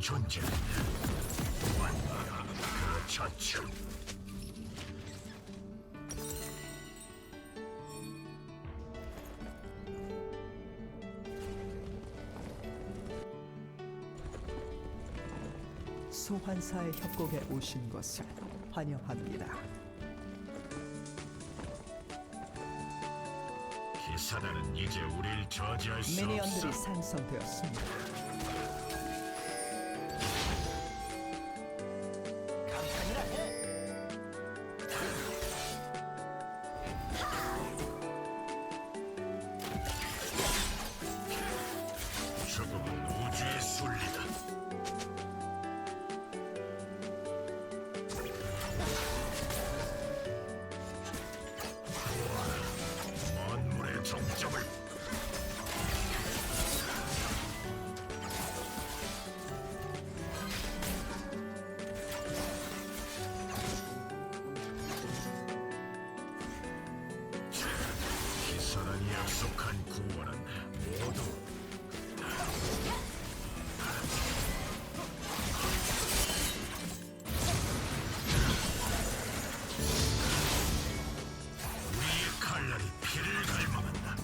존재. 그 자체. 소환사의 협곡에 오신 것을 환영합니다. 기사단은 이제 우릴 저지할 수 미니언들이 없어. 생성되었습니다. 죽음은 우주의 순리다. 만물의 정점을 기사단이 약속한 구원은 모두 우리의 칼날이 피를 갈망한다.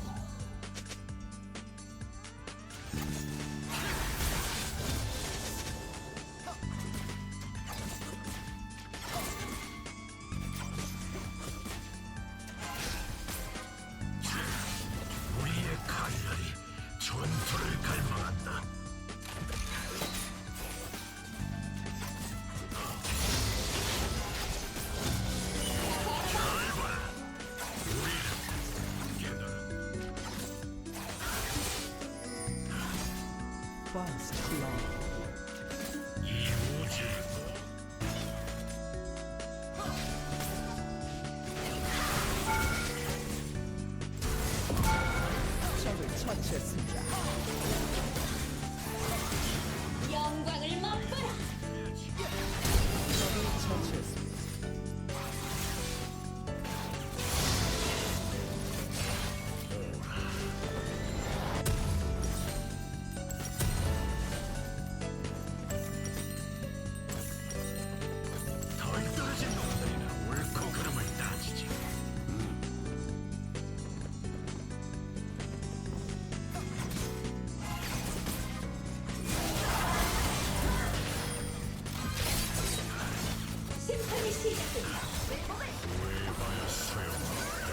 우리의 칼날이 전투를 갈망한다. 잘 봐라. 우리는 깨달은 First Blood. 이 우주의 적을 처치했습니다. 영광을 맛보라. 적을 처치했습니다. 덜 떨어진 놈들이나 옳고 그름을 따지지. 심판이 시작된다. 구해봐야 소용없다.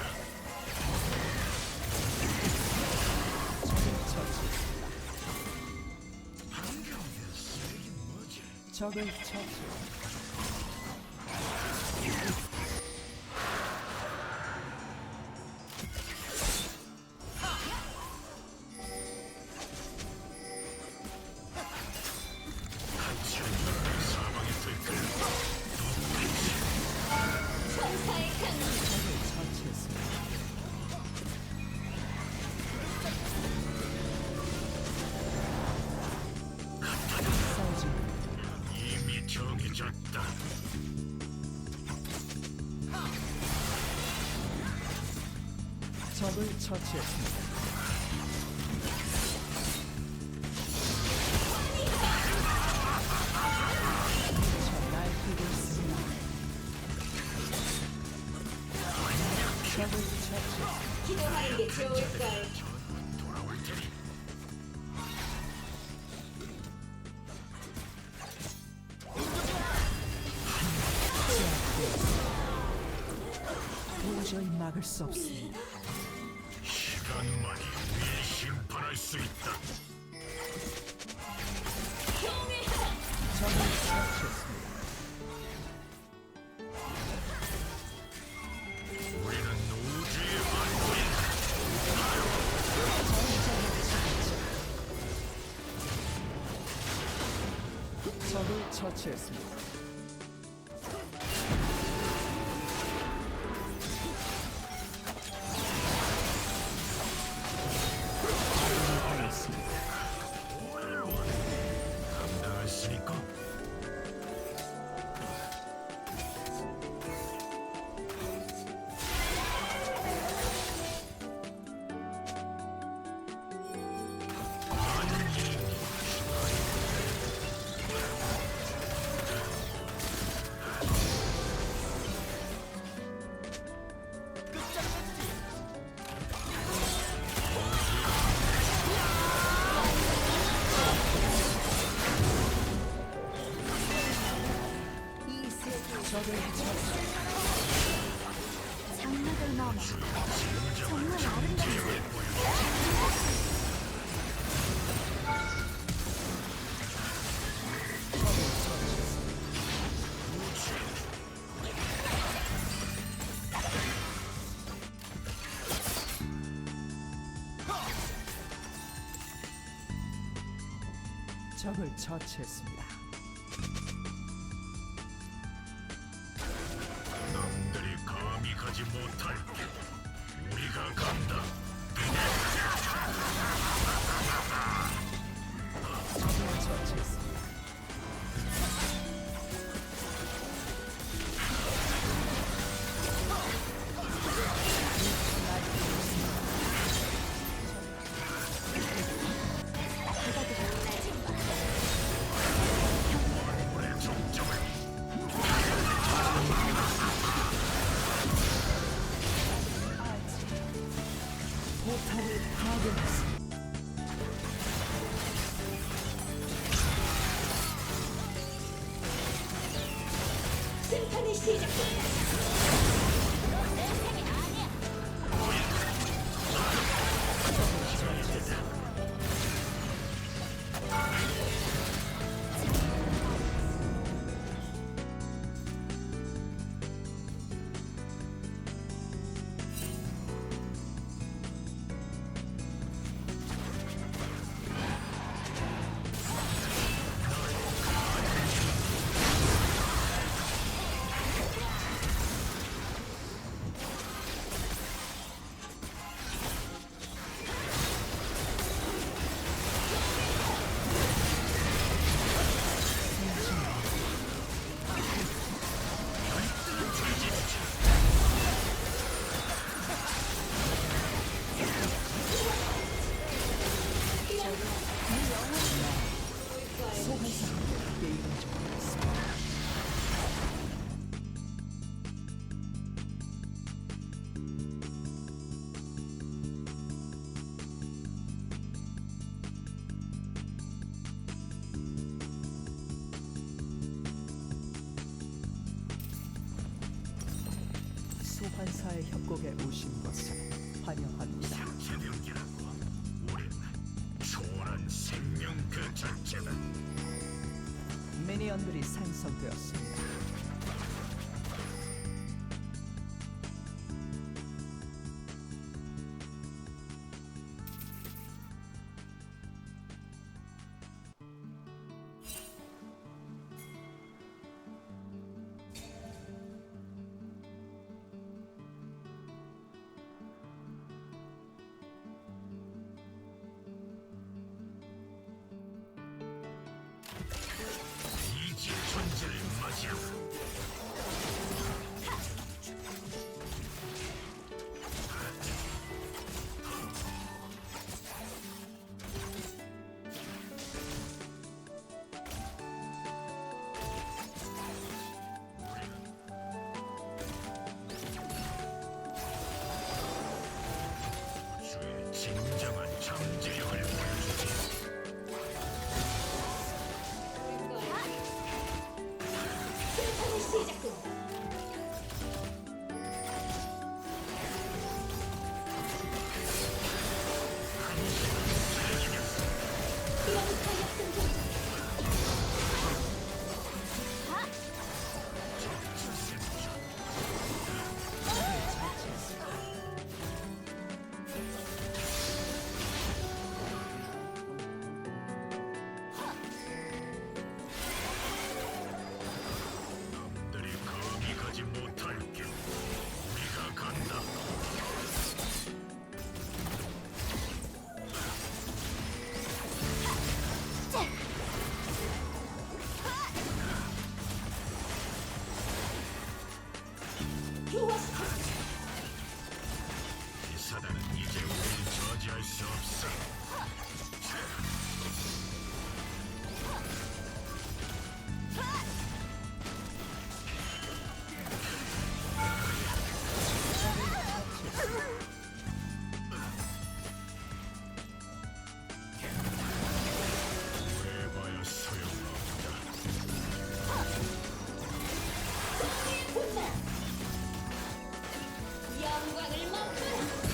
적을 처치. 한경의 쓰레기 뭐지? 적을 처치. 같이 한번 사방에 들끓 천사의 강림. 적을 처치했습니다. 싸우지 마. 이미 정해졌다. 적을 처치했습니다. 저 날뛰고 있습니다. 적을 처치했습니다. 기도하는 게 좋을까요? 돌아올 테니 도저히 막을 수 없습니다. 시간만이 우리를 심판할 수 있다. 경외하라. 적을 처치했습니다. 우리는 우주의 만물이다. 적을 처치했습니다. 아군이 당했습니다. 뭘 원해? 감당할 수 있고 많은 일이 적을 처치했습니다. 놈들이 감히 가지 못할 길. 우리가 간다. 적을 처치했습니다. 우리 종점을 포탑을 파괴했습니다. 심판이 시작된다. 소환사 게임을 종료했습니다. 소환사의 협곡에 오신 것을 환영합니다. 제명이라고. 우린 초월한 생명 그 자체다. 미니언들이 생성되었습니다. 이지 존재를 맞이하고 주의 진정한 잠재력을 보여주지. 심판이 시작된다. 비앙카 약속전 놈들이 감히 가지 못할 길. 우리가 간다. 교화시켜. 이 사단은 이제 우리를 저지할 수 없어. 해봐야 소용없다. 분만 영광을 맛보라.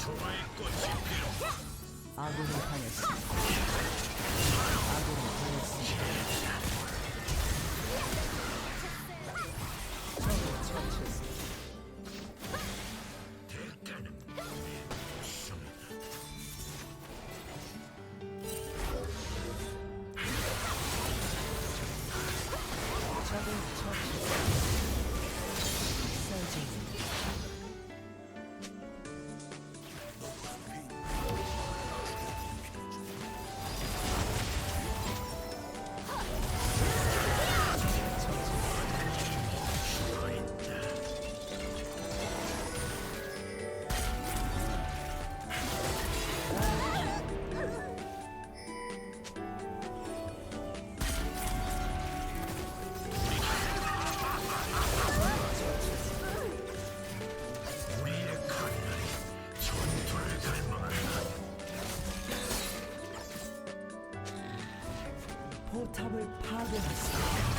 조화의 꽃이 피어 아군이 당했습니다. 아군이 당했습니다. 적을 처치했습니다. 대가는 없습니다. 적을 처치했습니다. 쌀집입니다. 우리의 칼날이 전투를 갈망한다. 포탑을 파괴했습니다.